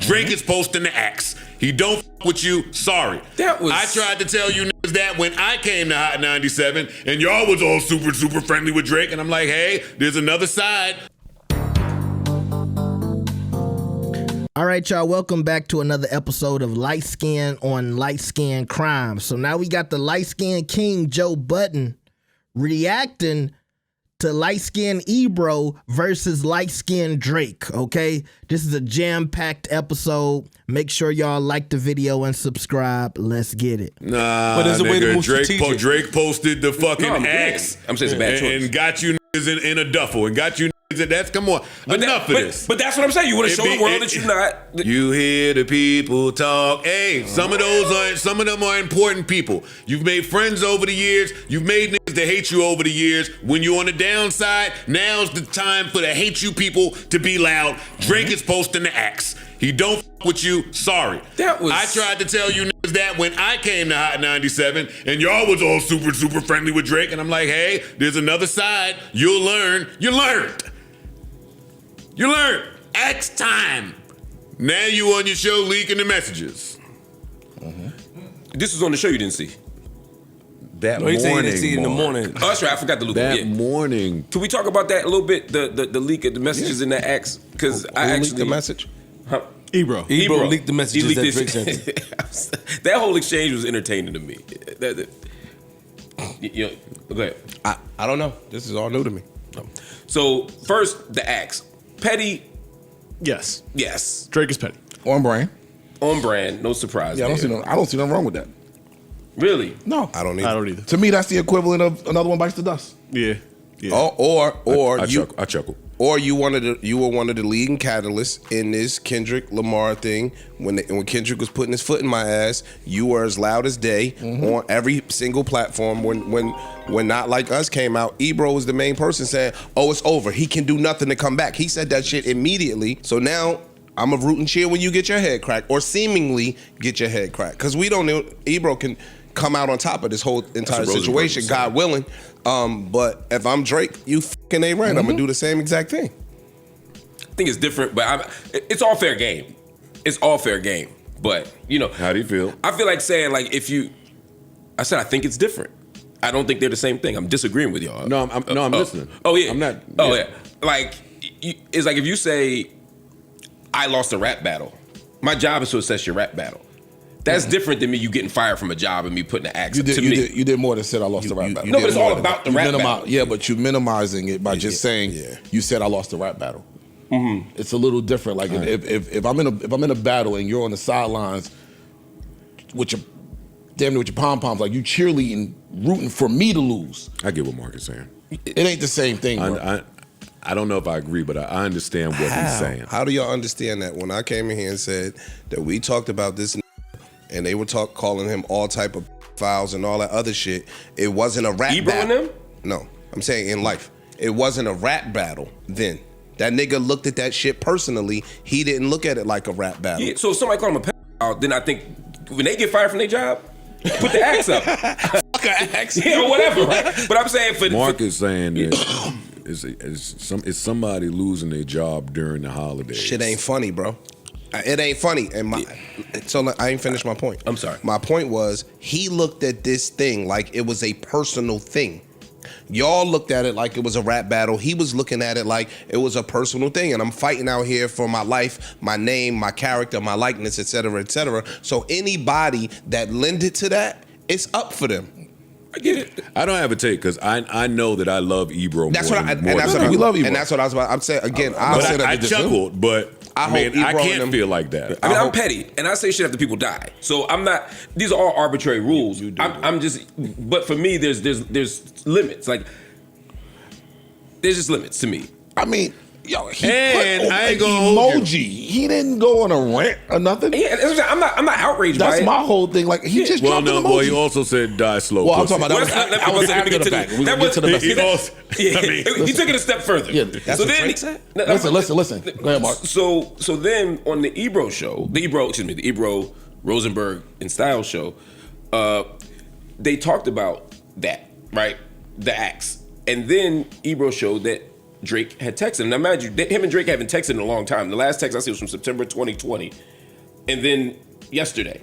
Drake is posting the axe. He don't f with you. Sorry. I tried to tell you niggas that when I came to Hot 97, and y'all was all super friendly with Drake, and I'm like, hey, there's another side. All right, y'all, welcome back to another episode of Light Skin on Light Skin Crime. So now we got the Light Skin King, Joe Budden, reacting to Light Skin Ebro versus Light Skin Drake, okay? This is a jam-packed episode. Make sure y'all like the video and subscribe. Let's get it. Nah, but there's a way to move Drake posted the fucking axe. I'm saying it's a bad choice. And got you niggas in a duffel and got you that's come on. Enough of this. But that's what I'm saying. You want to show the world that you're not. You hear the people talk. Hey, some of them are important people. You've made friends over the years. You've made niggas that hate you over the years. When you're on the downside, now's the time for the hate you people to be loud. Drake is posting the axe. He don't f with you. Sorry. I tried to tell you niggas that when I came to Hot 97, and y'all was all super friendly with Drake, and I'm like, hey, there's another side. You'll learn. You learned. You learned. Axe time. Now you on your show leaking the messages. This was on the show you didn't see. That morning. He didn't see it in the morning. Oh, that's right. I forgot the loop. That morning. Can we talk about that a little bit? The leak of the messages in that axe? Because I actually leaked the message. Huh? Ebro leaked the messages that Drake sent. That whole exchange was entertaining to me. Go ahead. I don't know. This is all new to me. So first, the axe. Petty. Yes. Yes. Drake is petty. On brand. On brand. No surprise. Yeah, I don't see nothing wrong with that. Really? No, I don't either. either. To me, that's the equivalent of another one bites the dust. Yeah. I chuckle. Or you were one of the leading catalysts in this Kendrick Lamar thing. When Kendrick was putting his foot in my ass, you were as loud as day on every single platform. When Not Like Us came out, Ebro was the main person saying, "Oh, it's over. He can do nothing to come back." He said that shit immediately. So now I'm a root and cheer when you get your head cracked, or seemingly get your head cracked, because we don't know Ebro can come out on top of this whole entire situation, God willing. But if I'm Drake, you fucking ain't right. I'm gonna do the same exact thing. I think it's different, but it's all fair game. It's all fair game. But how do you feel? I feel like saying I said I think it's different. I don't think they're the same thing. I'm disagreeing with y'all. No, I'm listening. Oh yeah, I'm not. Oh yeah, it's like if you say I lost a rap battle, my job is to assess your rap battle. That's different than you getting fired from a job and me putting the axe. You did more than said I lost the rap battle. No, but it's all about the rap battle. Yeah, but you minimizing it by just saying you said I lost the rap battle. It's a little different. Like if I'm in a battle and you're on the sidelines with your damn near with your pom poms, like you cheerleading, rooting for me to lose. I get what Marc is saying. It ain't the same thing. I don't know if I agree, but I understand what he's saying. How do y'all understand that? When I came in here and said that we talked about this, and they were calling him all type of files and all that other shit, it wasn't a rap battle. Ebro and them? No, I'm saying in life. It wasn't a rap battle then. That nigga looked at that shit personally. He didn't look at it like a rap battle. Yeah, so if somebody called him a pedophile, then I think when they get fired from their job, put the axe up. Fuck an axe. Yeah, or whatever, right? But I'm saying Marc is saying that it's somebody losing their job during the holidays. Shit ain't funny, bro. It ain't funny. And so I ain't finished my point. I'm sorry. My point was he looked at this thing like it was a personal thing. Y'all looked at it like it was a rap battle. He was looking at it like it was a personal thing. And I'm fighting out here for my life, my name, my character, my likeness, et cetera, et cetera. So anybody that lended to that, it's up for them. I get it. I don't have a take because I know that I love Ebro. That's more what than we love Ebro. And that's what I was about. I'm saying again. I chuckled, but I can't feel like that. I mean, I'm petty, and I say shit after people die. So I'm not. These are all arbitrary rules. I'm just. But for me, there's limits. Like there's just limits to me. I mean. Yo, he and put I ain't gonna emoji. He didn't go on a rant or nothing. Yeah, I'm not outraged by it. That's my whole thing. Like he just dropped an emoji. Well, he also said die slow. Well, I'm talking about that. Let me get to the back. We're gonna get to the message. He took it a step further. Yeah, that's what Drake said. Listen. Go ahead, Marc. So then on the Ebro show, the Ebro Rosenberg and Style show, they talked about that, right? The axe, and then Ebro showed that Drake had texted him. Now, imagine him and Drake haven't texted in a long time. The last text I see was from September 2020, And then yesterday,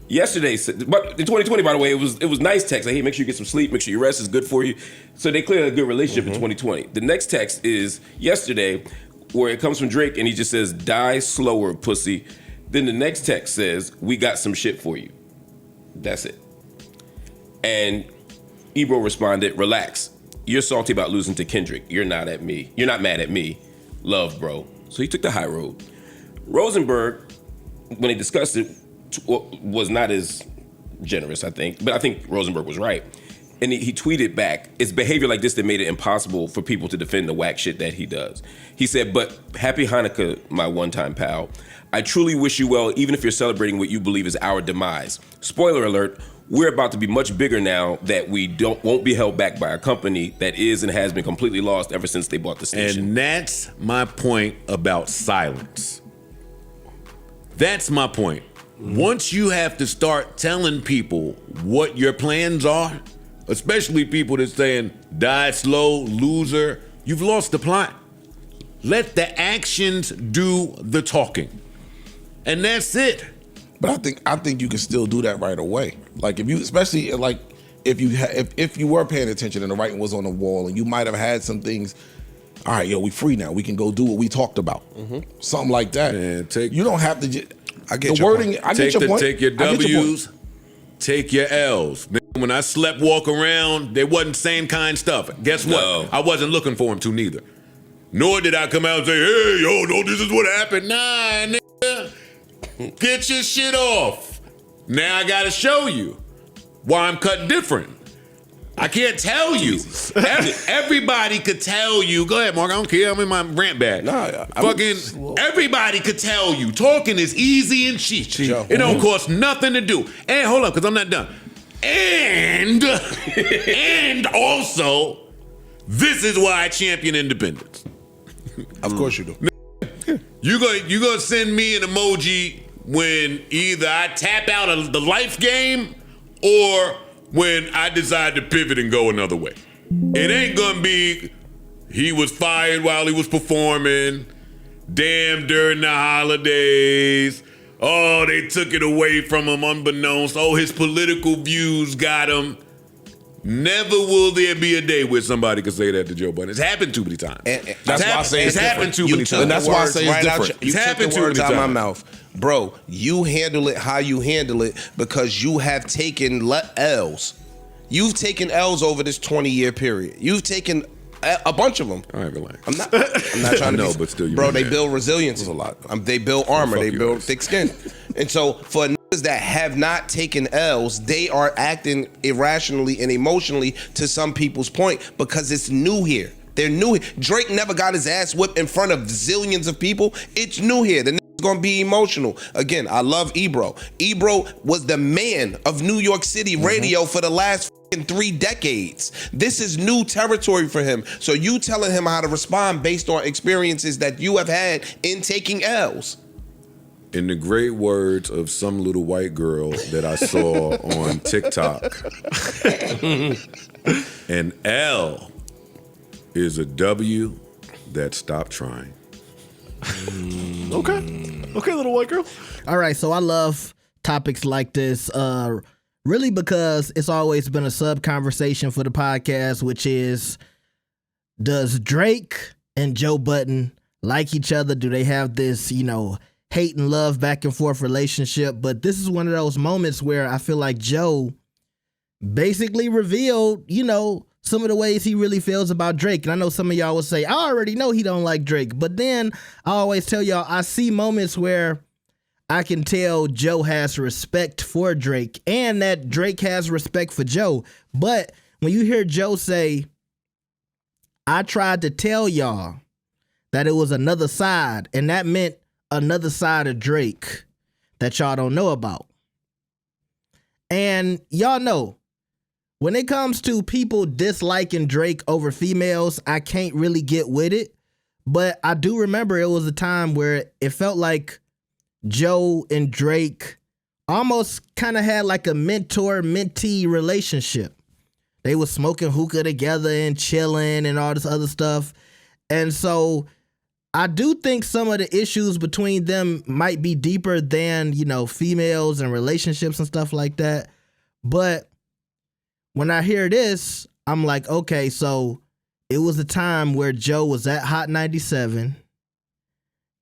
but in 2020, by the way, it was nice text. Like, hey, make sure you get some sleep, make sure your rest is good for you. So they clearly had a good relationship in 2020. The next text is yesterday, where it comes from Drake, and he just says, "Die slower, pussy." Then the next text says, "We got some shit for you." That's it. And Ebro responded, "Relax. You're salty about losing to Kendrick. You're not mad at me. Love, bro." So he took the high road. Rosenberg, when they discussed it, was not as generous, I think. But I think Rosenberg was right. And he tweeted back, "It's behavior like this that made it impossible for people to defend the whack shit that he does." He said, "But happy Hanukkah, my one-time pal. I truly wish you well, even if you're celebrating what you believe is our demise. Spoiler alert, we're about to be much bigger now that we won't be held back by a company that is and has been completely lost ever since they bought the station." And that's my point about silence. That's my point. Once you have to start telling people what your plans are, especially people that's saying, "Die slow, loser," you've lost the plot. Let the actions do the talking. And that's it. But I think you can still do that right away. Like if you, especially like if you were paying attention and the writing was on the wall and you might have had some things. All right, yo, we free now. We can go do what we talked about. Something like that. Man, you don't have to. I get the your wording. point. I get your point. Take your W's, take your L's. When I slept, walk around, they wasn't same kind stuff. Guess what? No. I wasn't looking for him to neither. Nor did I come out and say, "Hey, yo, no, this is what happened." Nah, nigga. Get your shit off. Now I gotta show you why I'm cut different. I can't tell you. Everybody could tell you. Go ahead, Mark. I don't care. I'm in my rant bag. Everybody could tell you. Talking is easy and cheap. It don't cost nothing to do. And hold up, because I'm not done. And also, this is why I champion independence. Of course you do. You gonna send me an emoji when either I tap out of the life game or when I decide to pivot and go another way. It ain't gonna be he was fired while he was performing, damn during the holidays, oh they took it away from him unbeknownst, oh his political views got him. Never will there be a day where somebody could say that to Joe Budden. It's happened too many times. And that's why I say it's happened too many times. And that's why I say it's different. You took the words out of my mouth. Bro, you handle it how you handle it because you have taken L's. You've taken L's over this 20-year period. You've taken a bunch of them. All right, relax. I'm not trying to know, but still, bro, they build resilience a lot. They build armor. They build thick skin. And so for niggas that have not taken L's, they are acting irrationally and emotionally to some people's point because it's new here. They're new here. Drake never got his ass whipped in front of zillions of people. It's new here. The nigga's gonna be emotional. Again, I love Ebro. Ebro was the man of New York City radio for the last 3 decades. This is new territory for him. So you telling him how to respond based on experiences that you have had in taking L's. In the great words of some little white girl that I saw on TikTok, an L is a W that stopped trying. Okay, little white girl. All right, so I love topics like this, really because it's always been a sub-conversation for the podcast, which is, does Drake and Joe Budden like each other? Do they have this, hate and love back and forth relationship? But this is one of those moments where I feel like Joe basically revealed, some of the ways he really feels about Drake. And I know some of y'all will say, I already know he don't like Drake. But then I always tell y'all, I see moments where I can tell Joe has respect for Drake and that Drake has respect for Joe. But when you hear Joe say, I tried to tell y'all that it was another side, and that meant another side of Drake that y'all don't know about. And y'all know, when it comes to people disliking Drake over females, I can't really get with it. But I do remember it was a time where it felt like Joe and Drake almost kind of had like a mentor-mentee relationship. They were smoking hookah together and chilling and all this other stuff. And so I do think some of the issues between them might be deeper than, females and relationships and stuff like that. But when I hear this, I'm like, okay, so it was a time where Joe was at Hot 97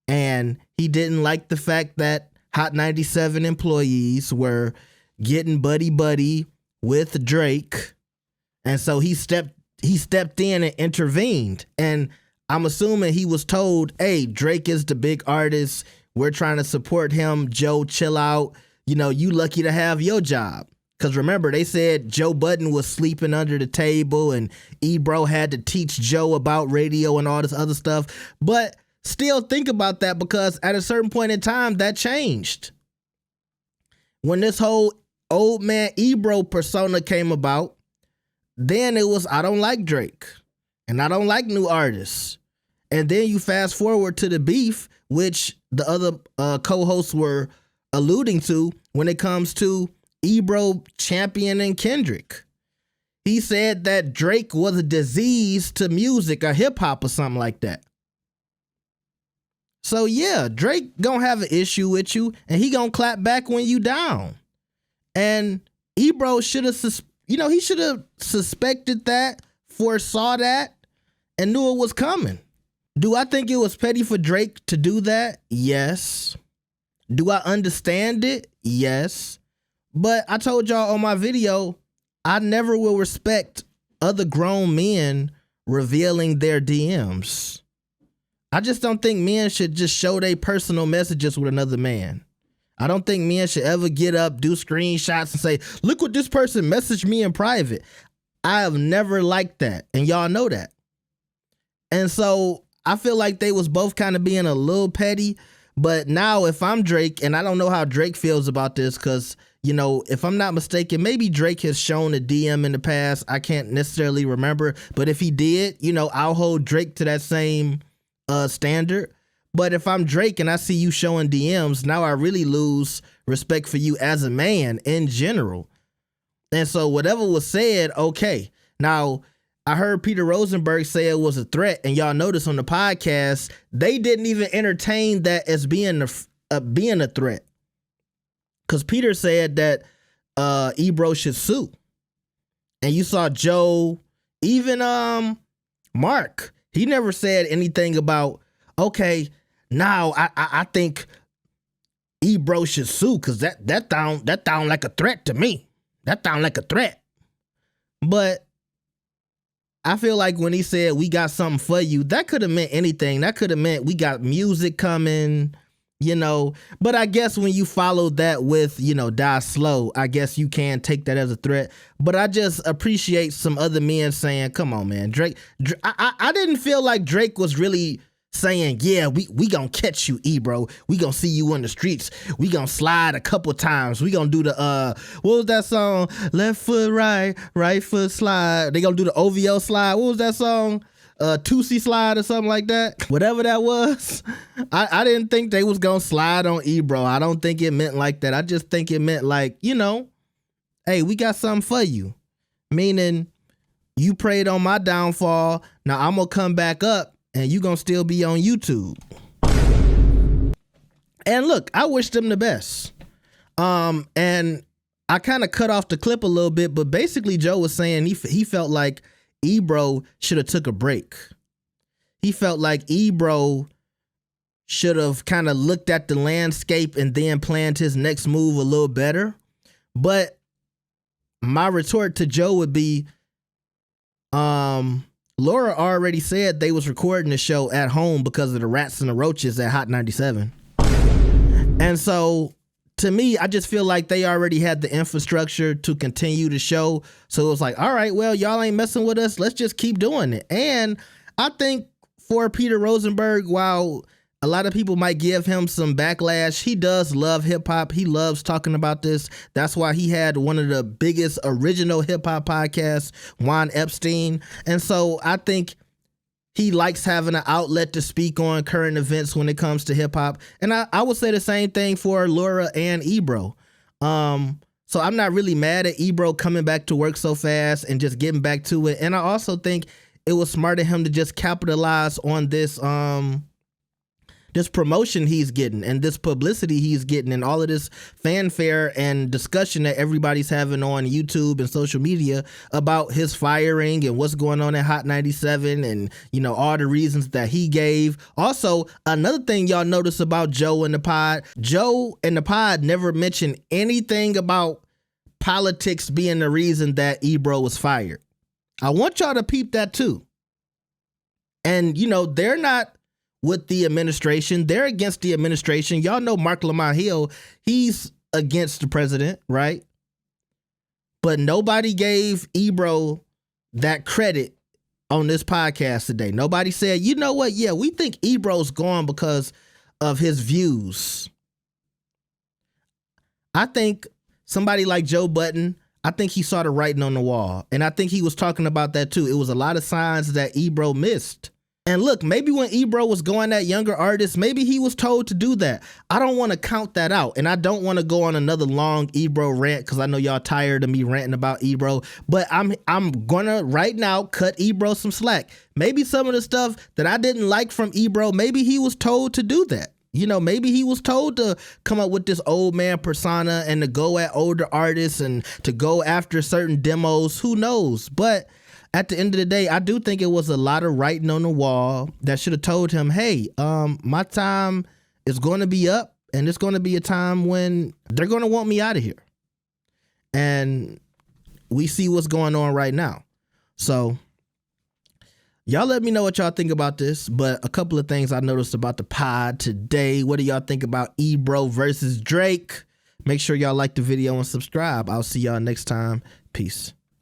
and he didn't like the fact that Hot 97 employees were getting buddy with Drake. And so he stepped in and intervened. And I'm assuming he was told, hey, Drake is the big artist. We're trying to support him. Joe, chill out. You lucky to have your job. Because remember, they said Joe Budden was sleeping under the table and Ebro had to teach Joe about radio and all this other stuff. But still think about that, because at a certain point in time, that changed. When this whole old man Ebro persona came about, then it was, I don't like Drake and I don't like new artists. And then you fast forward to the beef, which the other co-hosts were alluding to when it comes to Ebro championing Kendrick. He said that Drake was a disease to music or hip hop or something like that. So yeah, Drake gonna have an issue with you and he gonna clap back when you down. And Ebro should have, he should have suspected that, foresaw that, and knew it was coming. Do I think it was petty for Drake to do that? Yes. Do I understand it? Yes. But I told y'all on my video, I never will respect other grown men revealing their DMs. I just don't think men should just show their personal messages with another man. I don't think men should ever get up, do screenshots and say, look what this person messaged me in private. I have never liked that. And y'all know that. And so I feel like they was both kind of being a little petty. But now if I'm Drake, and I don't know how Drake feels about this, because, if I'm not mistaken, maybe Drake has shown a DM in the past. I can't necessarily remember. But if he did, I'll hold Drake to that same standard. But if I'm Drake and I see you showing DMs, now I really lose respect for you as a man in general. And so whatever was said, okay. Now, I heard Peter Rosenberg say it was a threat, and y'all notice on the podcast, they didn't even entertain that as being a threat. Because Peter said that Ebro should sue. And you saw Joe, even Mark, he never said anything about, okay, now I think Ebro should sue, because that sound like a threat to me. That sound like a threat. But I feel like when he said we got something for you, that could have meant anything. That could have meant we got music coming, But I guess when you follow that with, die slow, I guess you can take that as a threat. But I just appreciate some other men saying, come on, man, Drake. I didn't feel like Drake was really saying, yeah, we gonna catch you, Ebro. We gonna see you on the streets. We gonna slide a couple times. We gonna do the what was that song? Left foot right foot slide. They gonna do the OVO slide. What was that song? Tootsie slide or something like that. Whatever that was. I didn't think they was gonna slide on Ebro. I don't think it meant like that. I just think it meant like, hey, we got something for you. Meaning you preyed on my downfall. Now I'm gonna come back up and you gonna still be on YouTube. And look, I wish them the best. And I kind of cut off the clip a little bit, but basically Joe was saying he felt like Ebro should have took a break. He felt like Ebro should have kind of looked at the landscape and then planned his next move a little better. But my retort to Joe would be, Laura already said they was recording the show at home because of the rats and the roaches at Hot 97. And so to me, I just feel like they already had the infrastructure to continue the show. So it was like, all right, well, y'all ain't messing with us. Let's just keep doing it. And I think for Peter Rosenberg, while a lot of people might give him some backlash, he does love hip hop. He loves talking about this. That's why he had one of the biggest original hip hop podcasts, Juan Epstein. And so I think he likes having an outlet to speak on current events when it comes to hip hop. And I would say the same thing for Laura and Ebro. So I'm not really mad at Ebro coming back to work so fast and just getting back to it. And I also think it was smart of him to just capitalize on this this promotion he's getting and this publicity he's getting and all of this fanfare and discussion that everybody's having on YouTube and social media about his firing and what's going on at Hot 97 and, you know, all the reasons that he gave. Also, another thing y'all notice about Joe and the pod never mentioned anything about politics being the reason that Ebro was fired. I want y'all to peep that too. And, you know, they're not with the administration. They're against the administration. Y'all know Marc Lamont Hill, he's against the president, right? But nobody gave Ebro that credit on this podcast today. Nobody said, you know what? Yeah, we think Ebro's gone because of his views. I think somebody like Joe Budden, I think he saw the writing on the wall. And I think he was talking about that too. It was a lot of signs that Ebro missed. And look, maybe when Ebro was going at younger artists, maybe he was told to do that. I don't want to count that out. And I don't want to go on another long Ebro rant because I know y'all tired of me ranting about Ebro. But I'm going to right now cut Ebro some slack. Maybe some of the stuff that I didn't like from Ebro, maybe he was told to do that. You know, maybe he was told to come up with this old man persona and to go at older artists and to go after certain demos. Who knows? But at the end of the day, I do think it was a lot of writing on the wall that should have told him, hey, my time is going to be up and it's going to be a time when they're going to want me out of here. And we see what's going on right now. So y'all let me know what y'all think about this, but a couple of things I noticed about the pod today. What do y'all think about Ebro versus Drake? Make sure y'all like the video and subscribe. I'll see y'all next time. Peace.